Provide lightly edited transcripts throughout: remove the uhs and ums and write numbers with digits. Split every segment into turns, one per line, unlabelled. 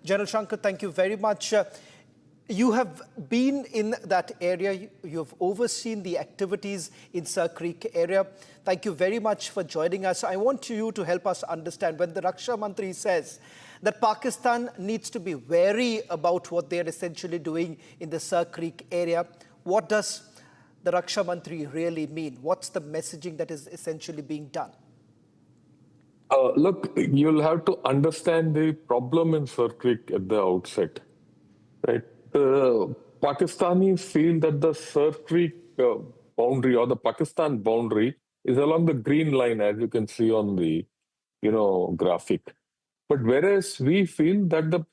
General Shankar, thank you very much. You have been in that area. You have overseen the activities in Sir Creek area. Thank you very much for joining us. I want you to help us understand when the Raksha Mantri says that Pakistan needs to be wary about what they are essentially doing in the Sir Creek area. What does the Raksha Mantri really mean? What's the messaging that is essentially being done?
Look, you'll have to understand the problem in Sir Creek at the outset, right? The Pakistanis feel that the Sir Creek boundary or the Pakistan boundary is along the green line, as you can see on the, graphic. But whereas we feel that the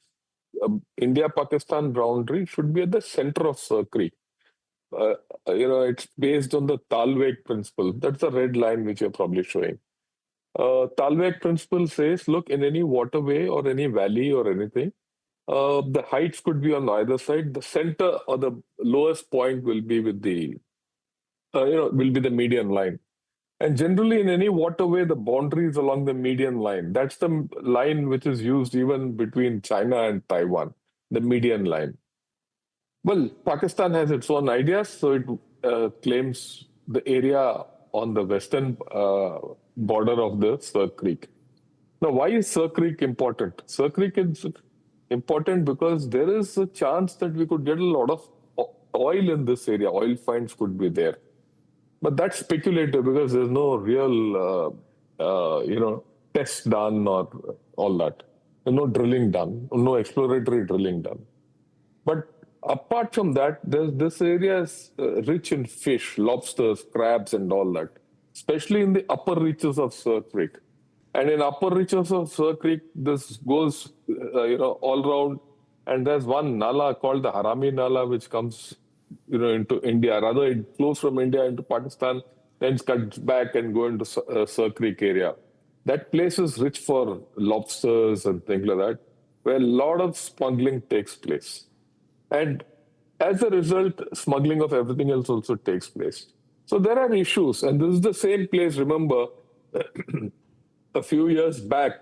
India-Pakistan boundary should be at the center of Sir Creek. It's based on the Talweg principle. That's the red line which you're probably showing. Talweg principle says, look, in any waterway or any valley or anything, the heights could be on either side. The center or the lowest point will be with the, the median line. And generally, in any waterway, the boundary is along the median line. That's the line which is used even between China and Taiwan, the median line. Well, Pakistan has its own ideas, so it claims the area on the western border of the Sir Creek. Now, why is Sir Creek important? Sir Creek is important because there is a chance that we could get a lot of oil in this area. Oil finds could be there. But that's speculative because there's no real, test done or all that. There's no drilling done, no exploratory drilling done. But apart from that, this area is rich in fish, lobsters, crabs, and all that, especially in the upper reaches of Sir Creek. And in upper reaches of Sir Creek, this goes, all round. And there's one nala called the Harami Nala, which comes, into India. Rather, it flows from India into Pakistan, then cuts back and go into Sir Creek area. That place is rich for lobsters and things like that, where a lot of smuggling takes place. And as a result, smuggling of everything else also takes place. So there are issues. And this is the same place, remember, a few years back,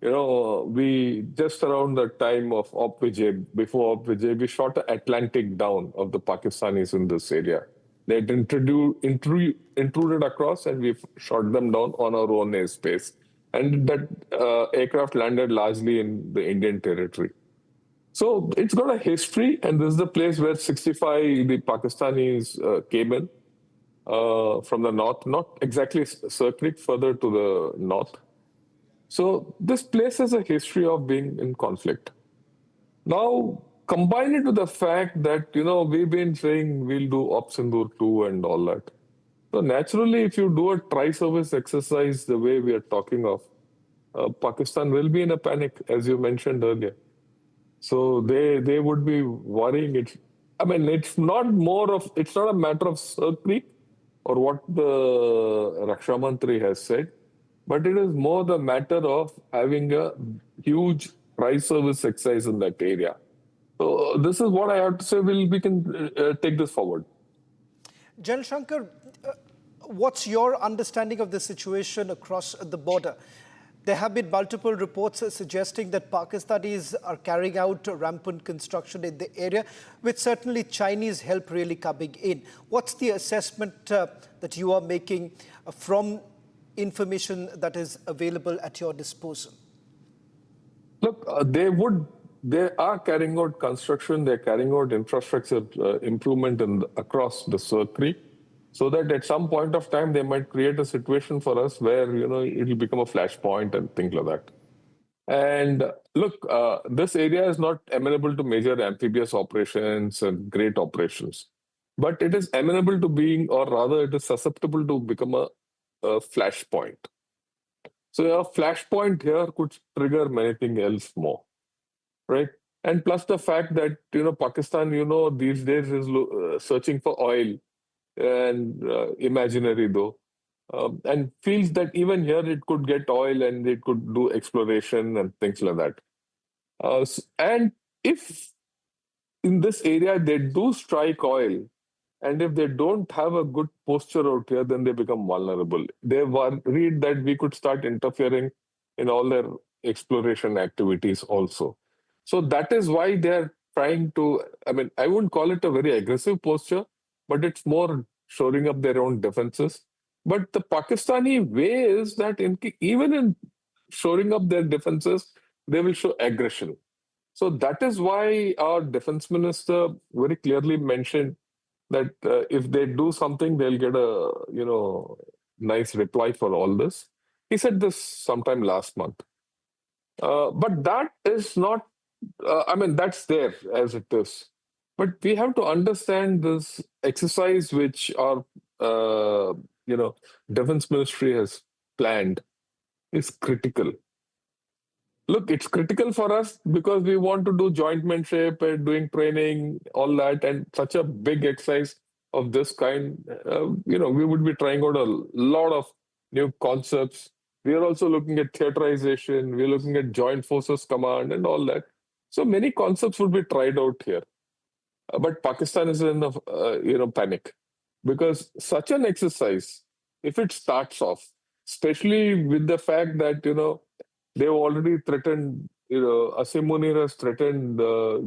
we just around the time of Op Vijay, before Op Vijay, we shot an Atlantic down of the Pakistanis in this area. They had intruded across and we shot them down on our own airspace. And that aircraft landed largely in the Indian territory. So it's got a history, and this is the place where 65, the Pakistanis came in from the north, not exactly Sir Creek, further to the north. So this place has a history of being in conflict. Now, combine it with the fact that, we've been saying we'll do Op Sindoor 2 and all that. So naturally, if you do a tri-service exercise the way we are talking of, Pakistan will be in a panic, as you mentioned earlier. So they would be worrying. It's not a matter of Sir Creek or what the Raksha Mantri has said, but it is more the matter of having a huge tri-service exercise in that area. So this is what I have to say. We can take this forward.
General Shankar, what's your understanding of the situation across the border? There have been multiple reports suggesting that Pakistanis are carrying out rampant construction in the area, with certainly Chinese help really coming in. What's the assessment that you are making from information that is available at your disposal?
Look, they are carrying out construction, they're carrying out infrastructure improvement across the Sir Creek, so that at some point of time, they might create a situation for us where, it'll become a flashpoint and things like that. And look, this area is not amenable to major amphibious operations and great operations, but it is amenable to being, or rather it is susceptible to become a flashpoint. So a flashpoint here could trigger many things else more, right? And plus the fact that, Pakistan, these days is searching for oil, and imaginary though, and feels that even here it could get oil and it could do exploration and things like that. And if in this area they do strike oil, and if they don't have a good posture out here, then they become vulnerable. They worried that we could start interfering in all their exploration activities also. So that is why they're trying to, I mean, I wouldn't call it a very aggressive posture, but it's more shoring up their own defenses. But the Pakistani way is that even in shoring up their defenses, they will show aggression. So that is why our defense minister very clearly mentioned that if they do something, they'll get a nice reply for all this. He said this sometime last month. But that is not, I mean, that's there as it is. But we have to understand this exercise which our, defense ministry has planned is critical. Look, it's critical for us because we want to do jointmanship and doing training, all that, and such a big exercise of this kind. We would be trying out a lot of new concepts. We are also looking at theaterization. We're looking at joint forces command and all that. So many concepts would be tried out here. But Pakistan is in a panic because such an exercise, if it starts off, especially with the fact that they've already threatened, Asim Munir has threatened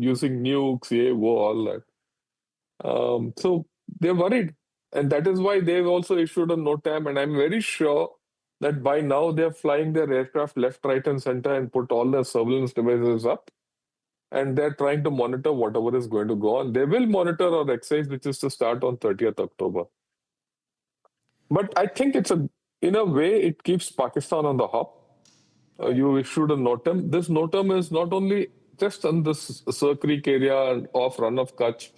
using nukes, all that. So they're worried. And that is why they've also issued a NOTAM. And I'm very sure that by now they're flying their aircraft left, right, and center and put all their surveillance devices up. And they're trying to monitor whatever is going to go on. They will monitor our exercise, which is to start on 30th October. But I think in a way, it keeps Pakistan on the hop. You issued a NOTAM. This NOTAM is not only just on this Sir Creek area and off Run of Kutch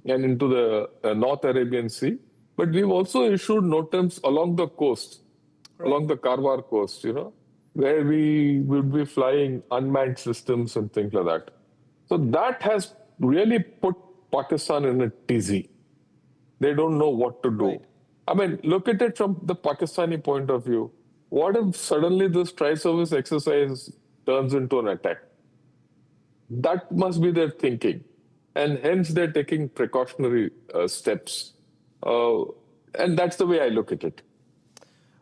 and into the North Arabian Sea, but we've also issued NOTAMs along the coast, along the Karwar coast, where we would be flying unmanned systems and things like that. So that has really put Pakistan in a tizzy. They don't know what to do.
Right.
I mean, look at it from the Pakistani point of view. What if suddenly this tri-service exercise turns into an attack? That must be their thinking. And hence they're taking precautionary steps. And that's the way I look at it.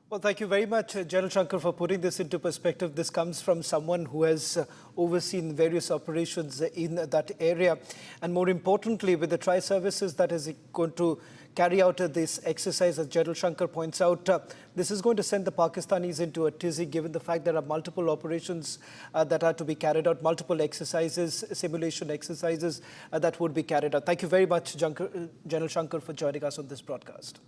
Well, thank you very much, General Shankar, for putting this into perspective. This comes from someone who has overseen various operations in that area. And more importantly, with the tri-services that is going to carry out this exercise, as General Shankar points out, this is going to send the Pakistanis into a tizzy, given the fact there are multiple operations that are to be carried out, multiple exercises, simulation exercises that would be carried out. Thank you very much, General Shankar, for joining us on this broadcast.